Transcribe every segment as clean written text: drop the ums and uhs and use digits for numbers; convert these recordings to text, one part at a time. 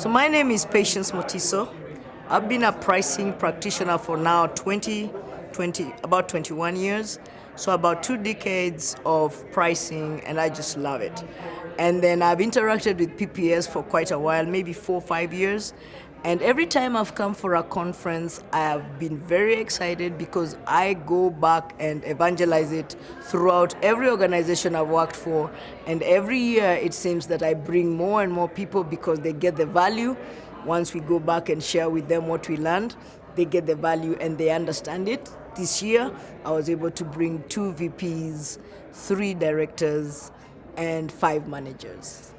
So my name is Patience Motiso. I've been a pricing practitioner for now about 21 years. So about 2 decades of pricing, and I just love it. And then I've interacted with PPS for quite a while, maybe 4 or 5 years. And every time I've come for a conference, I have been very excited because I go back and evangelize it throughout every organization I've worked for. And every year it seems that I bring more and more people because they get the value. Once we go back and share with them what we learned, they get the value and they understand it. This year, I was able to bring 2 VPs, 3 directors, and 5 managers.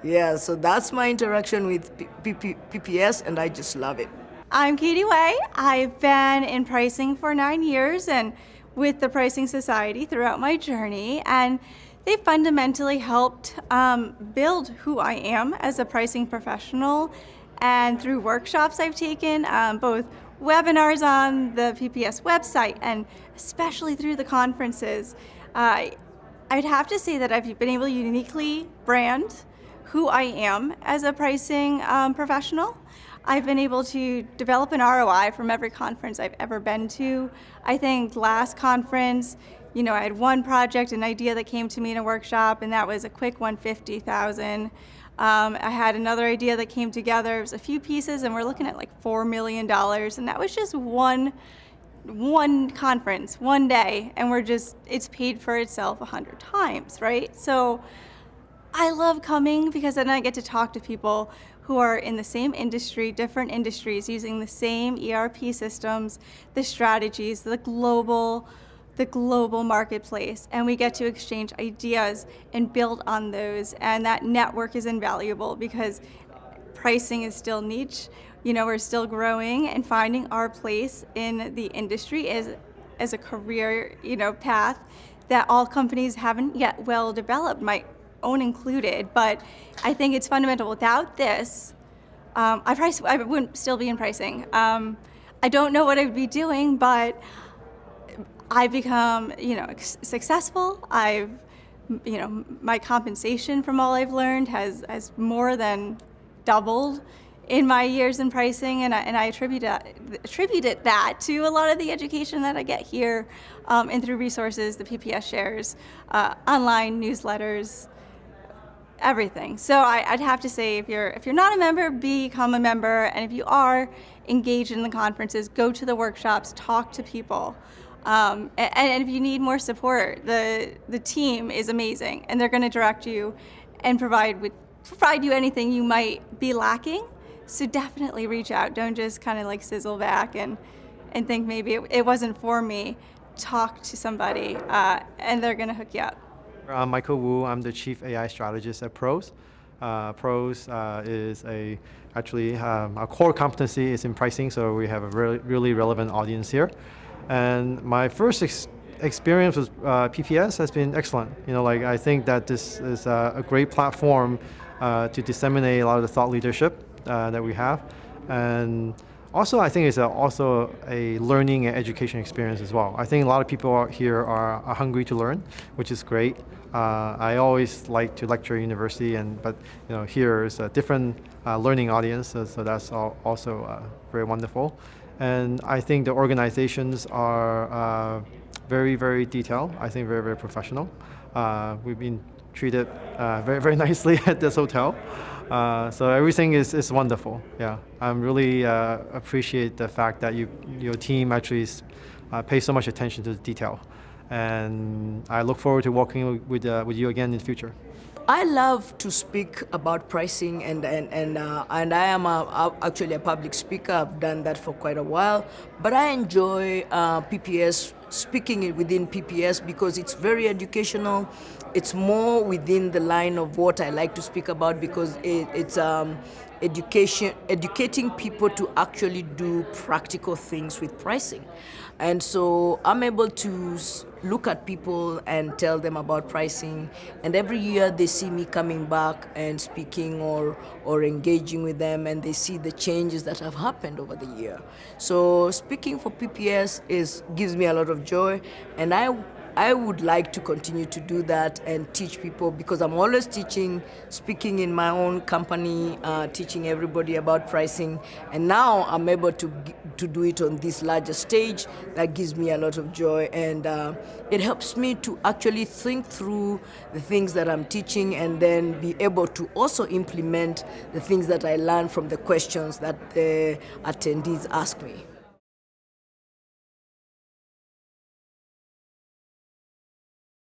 Yeah, so that's my interaction with PPS, and I just love it. I'm Katie Way. I've been in pricing for 9 years and with the Pricing Society throughout my journey, and they fundamentally helped build who I am as a pricing professional. And through workshops I've taken, both webinars on the PPS website and especially through the conferences, I'd have to say that I've been able to uniquely brand who I am as a pricing professional. I've been able to develop an ROI from every conference I've ever been to. I think last conference, I had one project, an idea that came to me in a workshop, and that was a quick $150,000. I had another idea that came together. It was a few pieces, and we're looking at like $4 million, and that was just one conference, one day, and it's paid for itself 100 times, right? So I love coming because then I get to talk to people who are in the same industry, different industries, using the same ERP systems, the strategies, the global marketplace, and we get to exchange ideas and build on those. And that network is invaluable because pricing is still niche. We're still growing and finding our place in the industry as a career, path that all companies haven't yet well developed, my own included. But I think it's fundamental. Without this, I wouldn't still be in pricing. I don't know what I'd be doing, but I've become, successful. My compensation from all I've learned has more than doubled in my years in pricing, and I attributed that to a lot of the education that I get here, and through resources, the PPS shares, online newsletters, everything. So I'd have to say, if you're not a member, become a member, and if you are, engage in the conferences, go to the workshops, talk to people. And if you need more support, the team is amazing, and they're going to direct you and provide you anything you might be lacking. So definitely reach out. Don't just kind of like sizzle back and think maybe it wasn't for me. Talk to somebody, and they're going to hook you up. I'm Michael Wu. I'm the Chief AI Strategist at PROS. PROS is actually our core competency is in pricing, so we have a really relevant audience here. And my first experience with PPS has been excellent. I think that this is a great platform to disseminate a lot of the thought leadership that we have. And also, I think it's also a learning and education experience as well. I think a lot of people out here are hungry to learn, which is great. I always like to lecture at university, but here is a different learning audience, so that's also very wonderful. And I think the organizations are very, very detailed. I think very, very professional. We've been treated very, very nicely at this hotel. So everything is wonderful. Yeah, I'm really appreciate the fact that your team actually pays so much attention to the detail. And I look forward to working with you again in the future. I love to speak about pricing, and I am actually a public speaker. I've done that for quite a while, but I enjoy PPS, speaking within PPS, because it's very educational. It's more within the line of what I like to speak about, because it's educating people to actually do practical things with pricing. And so I'm able to look at people and tell them about pricing, and every year they see me coming back and speaking or engaging with them, and they see the changes that have happened over the year. So speaking for PPS gives me a lot of joy, and I I would like to continue to do that and teach people, because I'm always teaching, speaking in my own company, teaching everybody about pricing. And now I'm able to do it on this larger stage. That gives me a lot of joy, and it helps me to actually think through the things that I'm teaching and then be able to also implement the things that I learn from the questions that the attendees ask me.